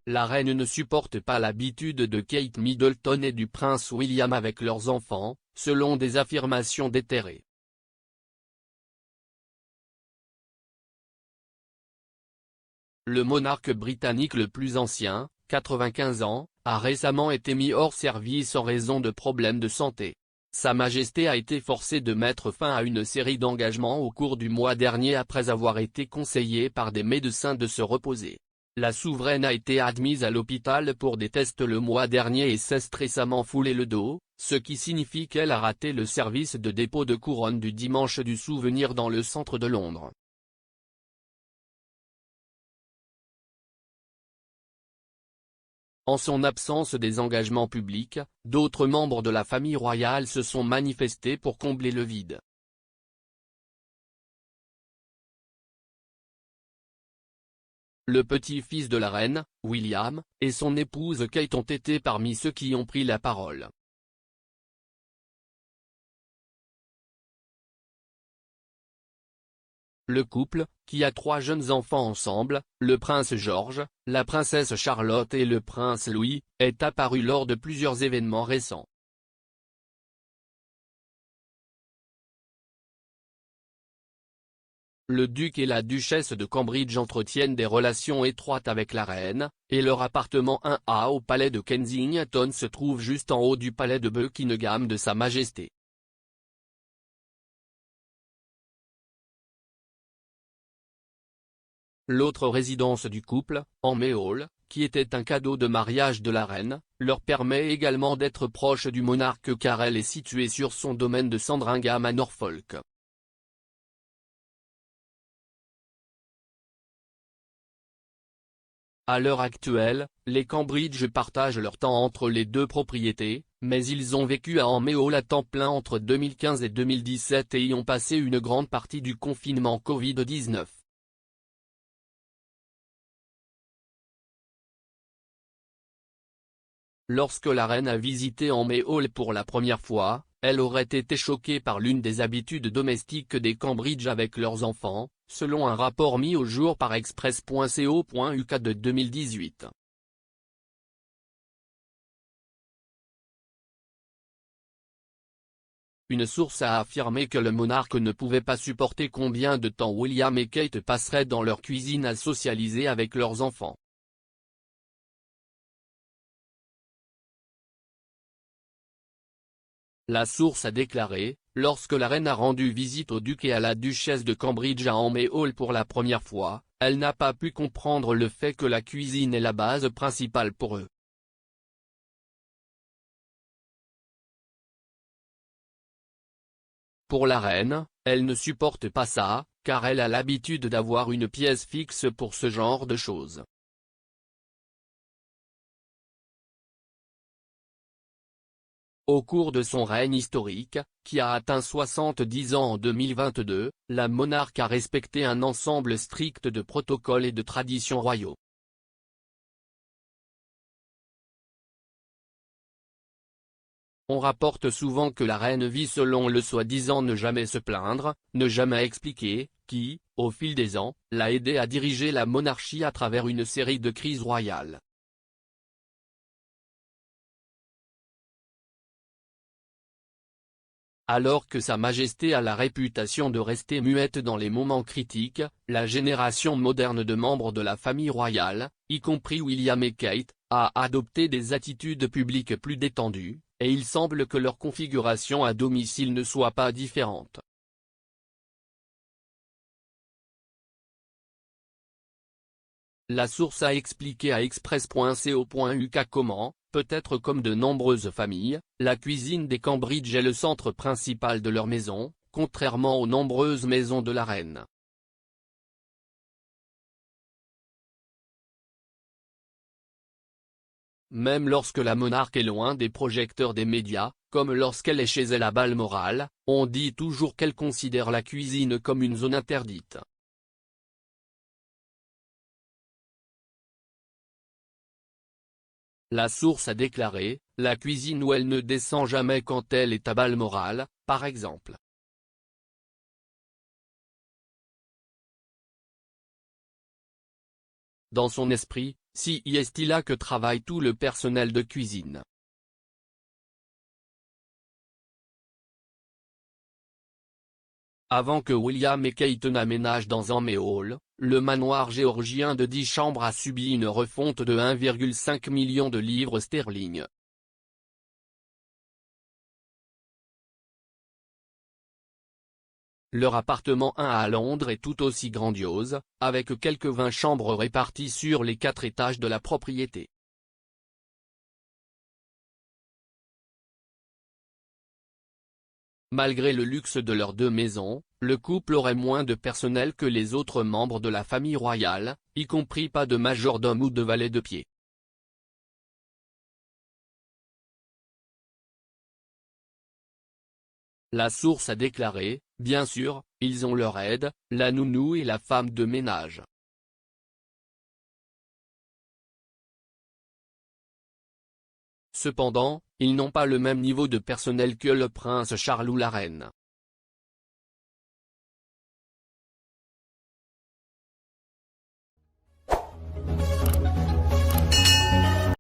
la reine ne supporte pas l'habitude de Kate Middleton et du prince William avec leurs enfants, selon des affirmations déterrées. Le monarque britannique le plus ancien, 95 ans, a récemment été mis hors service en raison de problèmes de santé. Sa Majesté a été forcée de mettre fin à une série d'engagements au cours du mois dernier après avoir été conseillée par des médecins de se reposer. La souveraine a été admise à l'hôpital pour des tests le mois dernier et s'est récemment foulé le dos, ce qui signifie qu'elle a raté le service de dépôt de couronne du dimanche du souvenir dans le centre de Londres. En son absence des engagements publics, d'autres membres de la famille royale se sont manifestés pour combler le vide. Le petit-fils de la reine, William, et son épouse Kate ont été parmi ceux qui ont pris la parole. Le couple, qui a 3 jeunes enfants ensemble, le prince George, la princesse Charlotte et le prince Louis, est apparu lors de plusieurs événements récents. Le duc et la duchesse de Cambridge entretiennent des relations étroites avec la reine, et leur appartement 1A au palais de Kensington se trouve juste en haut du palais de Buckingham de Sa Majesté. L'autre résidence du couple, en May Hall, qui était un cadeau de mariage de la reine, leur permet également d'être proche du monarque car elle est située sur son domaine de Sandringham à Norfolk. À l'heure actuelle, les Cambridge partagent leur temps entre les deux propriétés, mais ils ont vécu à May Hall à temps plein entre 2015 et 2017 et y ont passé une grande partie du confinement Covid-19. Lorsque la reine a visité May Hall pour la première fois, elle aurait été choquée par l'une des habitudes domestiques des Cambridge avec leurs enfants, selon un rapport mis au jour par Express.co.uk de 2018. Une source a affirmé que le monarque ne pouvait pas supporter combien de temps William et Kate passeraient dans leur cuisine à socialiser avec leurs enfants. La source a déclaré, lorsque la reine a rendu visite au duc et à la duchesse de Cambridge à May Hall pour la première fois, elle n'a pas pu comprendre le fait que la cuisine est la base principale pour eux. Pour la reine, elle ne supporte pas ça, car elle a l'habitude d'avoir une pièce fixe pour ce genre de choses. Au cours de son règne historique, qui a atteint 70 ans en 2022, la monarque a respecté un ensemble strict de protocoles et de traditions royaux. On rapporte souvent que la reine vit selon le soi-disant ne jamais se plaindre, ne jamais expliquer, qui, au fil des ans, l'a aidé à diriger la monarchie à travers une série de crises royales. Alors que Sa Majesté a la réputation de rester muette dans les moments critiques, la génération moderne de membres de la famille royale, y compris William et Kate, a adopté des attitudes publiques plus détendues, et il semble que leur configuration à domicile ne soit pas différente. La source a expliqué à Express.co.uk comment, peut-être comme de nombreuses familles, la cuisine des Cambridge est le centre principal de leur maison, contrairement aux nombreuses maisons de la reine. Même lorsque la monarque est loin des projecteurs des médias, comme lorsqu'elle est chez elle à Balmoral, on dit toujours qu'elle considère la cuisine comme une zone interdite. La source a déclaré, la cuisine où elle ne descend jamais quand elle est à Balmoral, par exemple. Dans son esprit, Si est là que travaille tout le personnel de cuisine. Avant que William et Kate n'aménagent dans un Hall, le manoir géorgien de 10 chambres a subi une refonte de 1,5 million de livres sterling. Leur appartement 1 à Londres est tout aussi grandiose, avec quelques 20 chambres réparties sur les 4 étages de la propriété. Malgré le luxe de leurs 2 maisons, le couple aurait moins de personnel que les autres membres de la famille royale, y compris pas de majordome ou de valet de pied. La source a déclaré, bien sûr, ils ont leur aide, la nounou et la femme de ménage. Cependant, ils n'ont pas le même niveau de personnel que le prince Charles ou la reine.